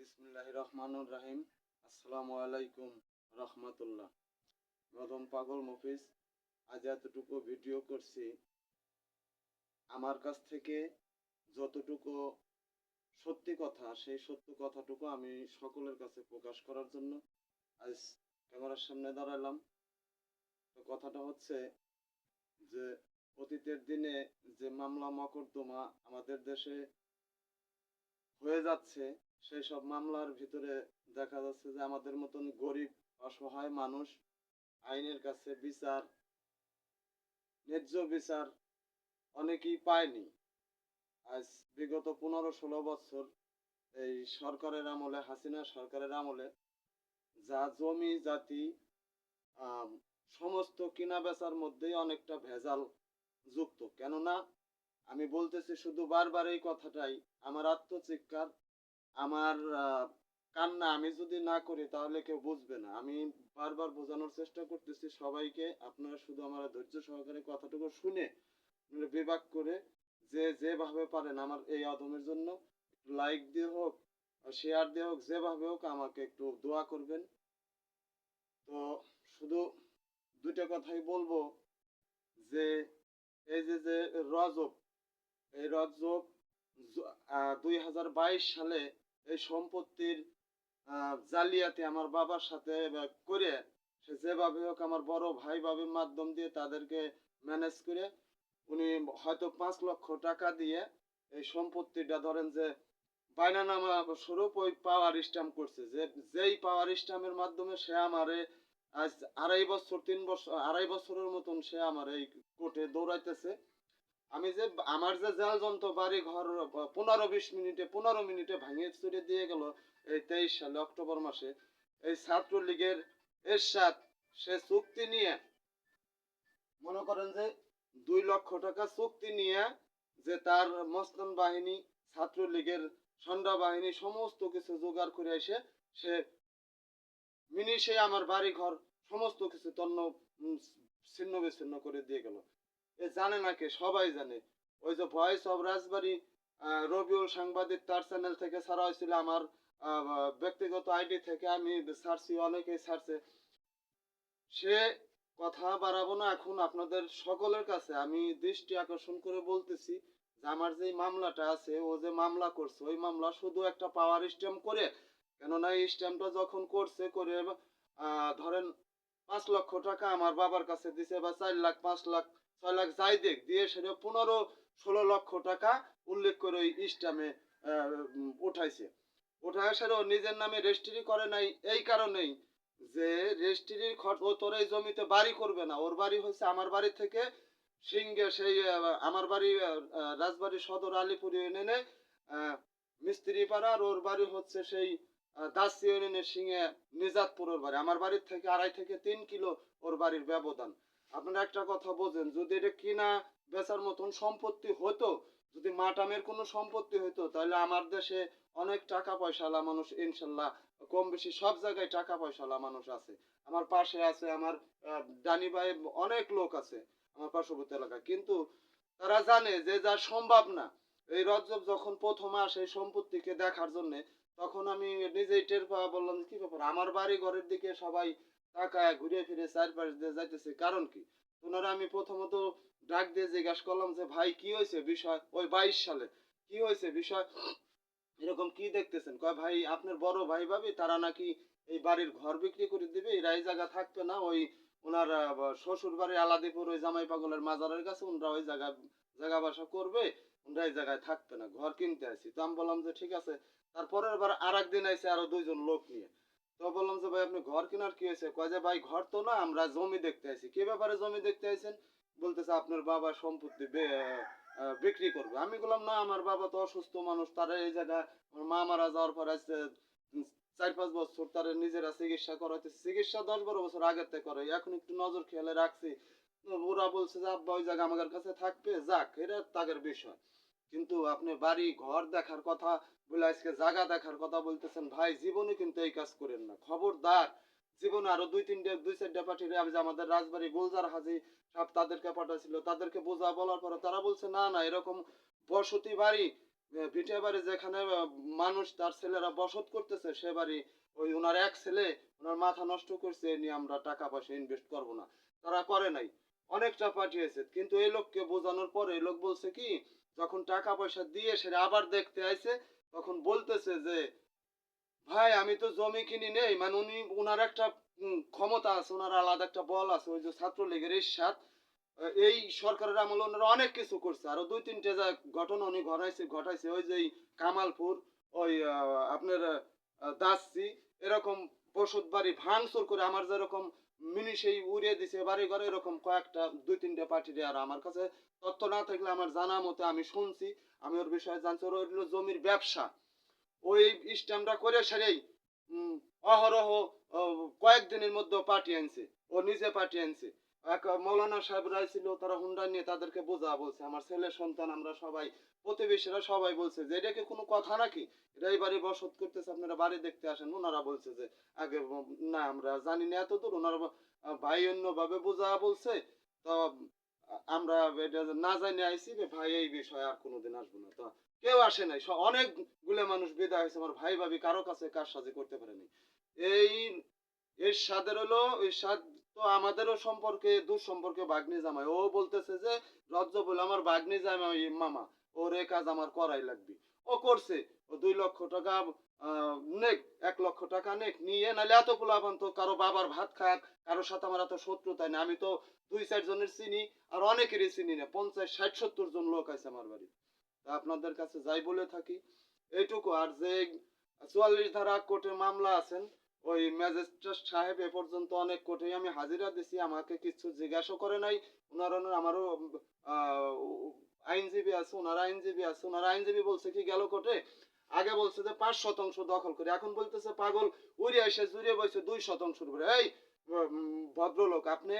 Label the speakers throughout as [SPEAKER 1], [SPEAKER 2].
[SPEAKER 1] বিসমিল্লাহির রহমানির রহিম। আসসালামু আলাইকুম রহমতুল্লাহ। প্রথম পাগল মফিজ, আজ এতটুকু ভিডিও করছি আমার কাছ থেকে যতটুকু সত্যি কথা, সেই সত্য কথাটুকু আমি সকলের কাছে প্রকাশ করার জন্য আজ ক্যামেরার সামনে দাঁড়ালাম। তো কথাটা হচ্ছে যে অতীতের দিনে যে মামলা মকদ্দমা আমাদের দেশে হয়ে যাচ্ছে, সেই সব মামলার ভিতরে দেখা যাচ্ছে যে আমাদের মতন গরিব অসহায় মানুষ আইনের কাছে বিচার, ন্যায্য বিচার অনেকেই পায়নি। আজ বিগত 15-16 বছর এই সরকারের আমলে, হাসিনা সরকারের আমলে যা জমি জাতি আম, সমস্ত কিনা বেচার মধ্যেই অনেকটা ভেজাল যুক্ত। কেননা আমি বলতেছি শুধু বারবার এই কথাটাই, আমার আত্মচিৎকার, আমার কান্না আমি যদি না করি তাহলে কেউ বুঝবে না। আমি বারবার বোঝানোর চেষ্টা করতেছি সবাইকে, আপনারা শুধু আমার ধৈর্য সহকারে কথাটুকু শুনে বিভাগ করে যে যেভাবে পারেন আমার এই অধমের জন্য লাইক দিয়ে হোক, শেয়ার দিয়ে হোক, যেভাবে হোক আমাকে একটু দোয়া করবেন। তো শুধু দুইটা কথাই বলবো যে এই যে রজব, এই রজব 2022 সালে এই সম্পত্তির জালিয়াতি আমার বাবার সাথে করে, সে যেভাবে হোক আমার বড় ভাই ভাবির মাধ্যম দিয়ে তাদেরকে ম্যানেজ করে উনি হয়তো 5 লক্ষ টাকা দিয়ে এই সম্পত্তিটা ধরেন যে বায়নানামা স্বরূপ ওই পাওয়ার স্ট্যাম্প করছে, যে যেই পাওয়ার স্ট্যাম্পের মাধ্যমে সে আমারে আজ 2.5 বছরের মতন সে আমার এই কোর্টে দৌড়াইতেছে। আমি যে আমার যে জাল যন্ত্র বাড়ি ঘর 15-20 মিনিটে ভাঙিয়ে চুরে দিয়ে গেল এই 23 সালে অক্টোবর মাসে এই ছাত্রলীগের এরশাদ, সে চুক্তি নিয়ে মনে করেন যে 2 লক্ষ টাকা চুক্তি নিয়ে যে তার মস্তান বাহিনী, ছাত্রলীগের সন্ধ্যা বাহিনী সমস্ত কিছু জোগাড় করে এসে সে মিনিশে আমার বাড়ি ঘর সমস্ত কিছু ছিন্ন বিচ্ছিন্ন করে দিয়ে গেল। এ জানে না কে? সবাই জানে। ওই যে ভয়েস অব রাজবাড়ী রবিউল সাংবাদিক, তার চ্যানেল থেকে ছাড়া হয়েছিল, আমার ব্যক্তিগত আইডি থেকে আমি ছাড়ছি, অনেকেই ছাড়ছে। সে কথা বাড়াবো না, এখন আপনাদের সকলের কাছে আমি দৃষ্টি আকর্ষণ করে বলতেছি যে আমার যে মামলাটা আছে, ও যে মামলা করছে ওই মামলা শুধু একটা পাওয়ার স্ট্যাম্প করে, কেননা এই স্ট্যাম্পটা যখন করছে করে ধরেন 5 লক্ষ টাকা আমার বাবার কাছে দিছে, বা 4 লাখ, 5 লাখ, 6 লাখ যাই দেখ দিয়ে, সেটা 15-16 লক্ষ টাকা উল্লেখ করে ওই স্ট্যাম্পে উঠাইছে। ওঠায় সেটা নিজের নামে রেজিস্ট্রি করে নাই এই কারণেই যে রেজিস্ট্রির খরচ, ও তোর এই জমিতে বাড়ি করবে না, ওর বাড়ি হচ্ছে আমার বাড়ি থেকে সিংহে সেই আমার বাড়ি রাজবাড়ী সদর আলিপুর ইউনিয়নে মিস্ত্রি পাড়া, আর ওর বাড়ি হচ্ছে সেই দাসী ইউনিয়নের সিংহে নিজাতপুরের বাড়ি। আমার বাড়ির থেকে 2.5 থেকে 3 কিলো ওর বাড়ির ব্যবধান। আপনারা একটা কথা বোঝেন, যদি এটা কিনা বেচার মতন সম্পত্তি হতো, যদি মাটামের কোনো সম্পত্তি হতো, তাহলে আমার দেশে অনেক টাকা পয়সাওয়ালা মানুষ ইনশাল্লাহ, কম বেশি সব জায়গায় টাকা পয়সাওয়ালা মানুষ আছে। আমার পাশে আছে, আমার ডানি ভাই, অনেক লোক আছে আমার পার্শ্ববর্তী এলাকায়, কিন্তু তারা জানে যে যা সম্ভব না। এই রজব যখন প্রথম আসে এই সম্পত্তিকে দেখার জন্য, তখন আমি নিজেই টের পাওয়া বললাম কি ব্যাপার, আমার বাড়ি ঘরের দিকে সবাই তাকায় ঘুরে ফিরে চারপাশ দিয়ে যাইতেছে, কারণ কি? ওনারা আমি প্রথমত ডাক দিয়ে জিজ্ঞাসা করলাম যে ভাই কি হয়েছে বিষয়, ওই 22 সালে কি হয়েছে বিষয়, এরকম কি দেখতেছেন? কয় ভাই আপনার বড় ভাই ভাবি তারা নাকি এই বাড়ির ঘর বিক্রি করে দিবে, এরা এই জায়গা থাকবে না, ওই ওনার শ্বশুর বাড়ি আলাদিপুর ওই জামাই পাগলের মাজারের কাছে ওনারা ওই জায়গা বাসা করবে, ওনারা এই জায়গায় থাকবে না, ঘর কিনতে আসি। তো আমি বললাম যে ঠিক আছে। তারপরের বার আর একদিন আইসে আরো 2 জন লোক নিয়ে। তো বললাম যে ভাই আপনি ঘর কেনার কি হয়েছে? কয় যে ভাই ঘর তো না, আমরা জমি দেখতে আসি। কি ব্যাপারে জমি দেখতে আইছেন? বলতেছে আপনার বাবা সম্পত্তি বিক্রি করবে। আমি বললাম না, আমার বাবা তো অসুস্থ মানুষ, তারা এই জায়গায় আমার মা মারা যাওয়ার পর আজকে 4-5 বছর তারা নিজেরা চিকিৎসা করাইতেছে, চিকিৎসা 10-12 বছর আগের থেকে করে, এখন একটু নজর খেয়ালে রাখছি। ওরা বলছে যে আব্বা ওই জায়গা আমাদের কাছে থাকবে, যাক এটা তাদের বিষয়। কিন্তু আপনি বাড়ি ঘর দেখার কথা বলে আজকে জায়গা দেখার কথা বলতেছেন, ভাই জীবনে কিন্তু এই কাজ করেন না, খবরদার। জীবনে আরো 2-4টা পাঠিয়ে আমি যে আমাদের রাজবাড়ি গুলজার হাজি সব তাদেরকে পাঠাইছিল, তাদেরকে বোঝা বলার পরে তারা বলছে না না, এরকম বসতি বাড়ি ভিটে বাড়ি যেখানে মানুষ তার ছেলেরা বসত করতেছে সে বাড়ি ওই ওনার এক ছেলে ওনার মাথা নষ্ট করছে এ নিয়ে আমরা টাকা পয়সা ইনভেস্ট করব না। তারা করে নাই, অনেকটা পাঠিয়েছে, কিন্তু এই লোককে বোঝানোর পরে এই লোক বলছে কি, যখন টাকা পয়সা দিয়ে সেটা আবার দেখতে আইছে তখন বলতেছে যে ভাই আমি তো জমি কিনি নেই, মানে উনি ওনার একটা ক্ষমতা আছে, ওনার আলাদা একটা বল আছে, ওই যে ছাত্রলীগের এরশাদ এই সরকারের আমলে ওনারা অনেক কিছু করছে, আরো দুই তিনটে যা ঘটনা উনি ঘটাইছে ওই যে এই কামালপুর, ওই আপনার দাসছি, এরকম বসত বাড়ি ভাঙচুর করে আমার যেরকম মিনি সেই উড়িয়ে দিছে বাড়ি ঘরে, এরকম কয়েকটা দুই তিনটে পার্টি আর আমার কাছে তথ্য না থাকলে আমার জানা মতে আমি শুনছি, আমি ওর বিষয়ে জানছি, ওর হইলো জমির ব্যবসা, ওই স্ট্যাম্পটা করে সেরেই অহরহ কয়েকদিনের মধ্যে পাঠিয়ে আনছে, ও নিজে পাঠিয়ে আনছে। এক মৌলানা সাহেবরা ছিল, তারা হুন্ডা নিয়ে তাদেরকে বোঝা বলছে, আমার ছেলের সন্তান আমরা সবাই প্রতিবেশীরা সবাই বলছে যে এটা কি কোনো কথা নাকি, এটা এই বাড়ি বসত করতেছে আপনারা বাড়ি দেখতে আসেন, ওনারা বলছে যে আগে না আমরা জানি না এত দূর, ওনারা ভাই অন্যভাবে বোঝা বলছে, তো আমরা এটা না জানি আইছি যে ভাই এই বিষয়ে আর কোনোদিন আসবো না, তো কেউ আসে নাই, অনেকগুলো মানুষ বিদায় হয়েছে, আমার ভাই ভাবি কারো কাছে কার সাথে করতে পারেনি। এই এরশাদের হলো এরশাদ তো আমাদেরও সম্পর্কে দূর সম্পর্কে ভাগ্নি জামাই, ও বলতেছে যে রজ্জ বলে আমার ভাগ্নি জামাই মামা, ওর এ কাজ আমার করাই লাগবে, ও করছে, ও 2 লক্ষ টাকা নেক, 1 লক্ষ টাকা নেক নিয়ে, নাহলে এত পোলাপান তো কারো বাবার ভাত খাক, কারোর সাথে আমার এত শত্রুতাই না, আমি তো 2-4 জনের চিনি, আর অনেকেরই চিনি না, 50-60-70 জন লোক আছে আমার বাড়ি। তা আপনাদের কাছে যাই বলে থাকি এইটুকু, আর যে 44 ধারা কোর্টে মামলা আছেন, ওই ম্যাজিস্ট্রেট সাহেব এ পর্যন্ত অনেক কোর্টে আমি হাজিরা দিছি, আমাকে কিছু জিজ্ঞাসা করে নাই, ওনারা আমারও আহ, আইনজীবী আছে, ওনার আইনজীবী বলছে কি গেল কোর্টে, আগে বলছে যে 5% দখল করে, এখন বলতেছে পাগল উড়ে এসে জুড়ে বসে 2%-র উপরে। এই ভদ্রলোক, আপনি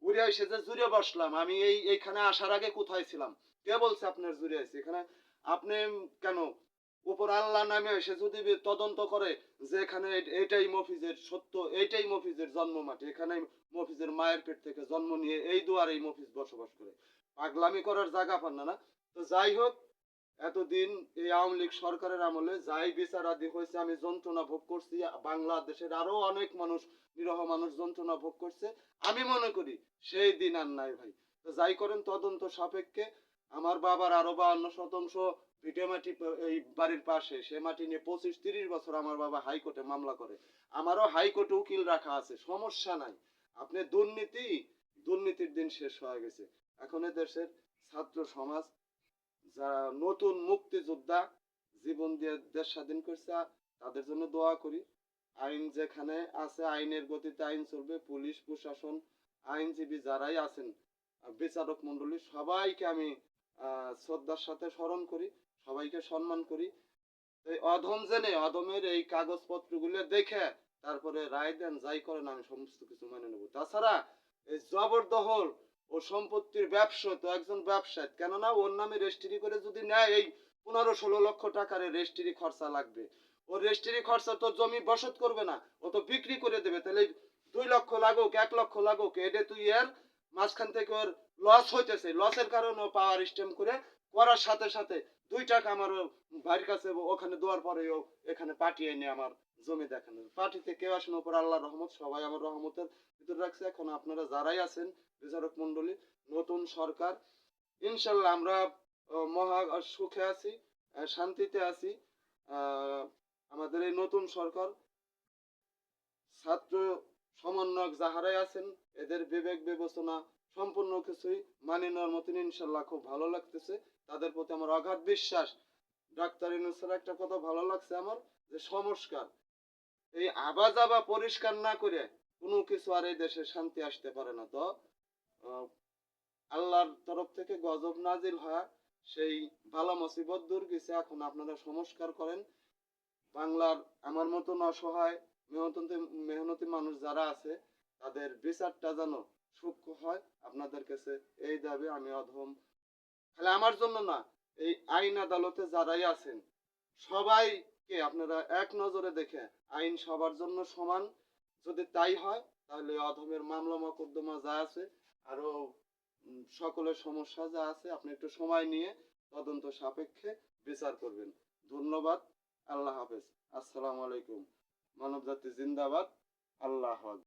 [SPEAKER 1] উড়ে এসে যে জুড়ে বসলাম, আমি এইখানে আসার আগে কোথায় ছিলাম, কে বলছে আপনার জুড়ে আছে এখানে, আপনি কেন উপর আল্লাহ নামে এসে যদি তদন্ত করে যে এখানে এটাই মফিজের সত্য, এইটাই মফিজের জন্ম মাটি, এখানে মফিজের মায়ের পেট থেকে জন্ম নিয়ে এই দুয়ারেই মফিজ বসবাস করে, পাগলামি করার জায়গা পান না। না তো যাই হোক, এতদিন এই আওয়ামী লীগ সরকারের আমলে যাই বিচার আদি হয়েছে আমি যন্ত্রণা ভোগ করছি, বাংলাদেশের আরো অনেক মানুষ, নিরহ মানুষ যন্ত্রণা ভোগ করছে, আমি মনে করি সেই দিন আর নাই ভাই। তো যাই করেন তদন্ত সাপেক্ষে, আমার বাবার আরো 52 শতাংশ ভিটে মাটি এই বাড়ির পাশে, সে মাটি নিয়ে 25-30 বছর আমার বাবা হাইকোর্টে মামলা করে, আমারও হাইকোর্টে উকিল রাখা আছে, সমস্যা নাই। আপনি দুর্নীতির দিন শেষ হয়ে গেছে, এখন দেশের ছাত্র সমাজ যারা নতুন মুক্তিযোদ্ধা জীবন দিয়ে দেশ স্বাধীন করছে, তাদের জন্য দোয়া করি। আইন যেখানে আছে আইনের গতিতে আইন চলবে, পুলিশ প্রশাসন আইনজীবী যারাই আছেন বিচারক মন্ডলী সবাইকে আমি শ্রদ্ধার সাথে স্মরণ করি, সবাইকে সম্মান করি। এই অধম জেনে অধমের এই কাগজপত্রগুলো দেখে তারপরে রায় দেন, যাই করেন আমি সমস্ত কিছু মেনে নেব। তাছাড়া এই জবরদখল ও সম্পত্তির ব্যবসা তো একজন ব্যবসায়ী, কেননা ওর নামে রেজিস্ট্রি করে যদি নেয় এই 15-16 লক্ষ টাকার রেজিস্ট্রি খরচা লাগবে, ও রেজিস্ট্রি খরচা তো জমি বসত করবে না, ও তো বিক্রি করে দেবে, তাহলে 2 লক্ষ লাগুক 1 লক্ষ লাগুক, এটা তুই এর মাঝখান থেকে ওর লস হইতেছে, লসের কারণে পাওয়ার স্টেম করে করার সাথে সাথে 2 টাকা আমার ভাইয়ের কাছে ওখানে দেওয়ার পরেও এখানে পাঠিয়ে এনে আমার জমি দেখানো, পার্টিতে কেউ আসেন, উপর আল্লাহর রহমত, সবাই আমার রহমতের ভিতরে রাখছে। এখন আপনারা যারাই আছেন বিচারক মন্ডলী, নতুন সরকার, ইনশাল্লাহ আমরা মহা সুখে আছি, শান্তিতে আছি। আহ, আমাদের এই নতুন সরকার ছাত্র সমন্বয়ক যাহারাই আছেন এদের বিবেক বিবেচনা সম্পূর্ণ কিছুই মানি নেওয়ার মতন, ইনশাল্লাহ খুব ভালো লাগতেছে, তাদের প্রতি আমার অগাধ বিশ্বাস। ডাক্তার ইউনূসের একটা কথা ভালো লাগছে আমার, যে সংস্কার, এই আবাজাবা পরিষ্কার না করে কোনো কিছু আর এই দেশে শান্তি আসতে পারে না। তো আহ, আল্লাহর তরফ থেকে গজব নাজিল হয়, সেই বালা মুসিবত দূর গেছে, এখন আপনারা সংস্কার করেন, বাংলার আমার মতন অসহায় মেহনতি মেহনতি মানুষ যারা আছে তাদের বিচারটা যেন সূক্ষ্ম হয়, আপনাদের কাছে এই দাবি আমি অধম, খালি আমার জন্য না, এই আইন আদালতে যারাই আছেন সবাইকে আপনারা এক নজরে দেখে, আইন সবার জন্য সমান, যদি তাই হয় তাহলে অধমের মামলা মোকদ্দমা যা আছে আরো সকলের সমস্যা যা আছে আপনি একটু সময় নিয়ে তদন্ত সাপেক্ষে বিচার করবেন। ধন্যবাদ। আল্লাহ হাফেজ। আসসালামু আলাইকুম। মানবজাতি জিন্দাবাদ। আল্লাহ হাফেজ।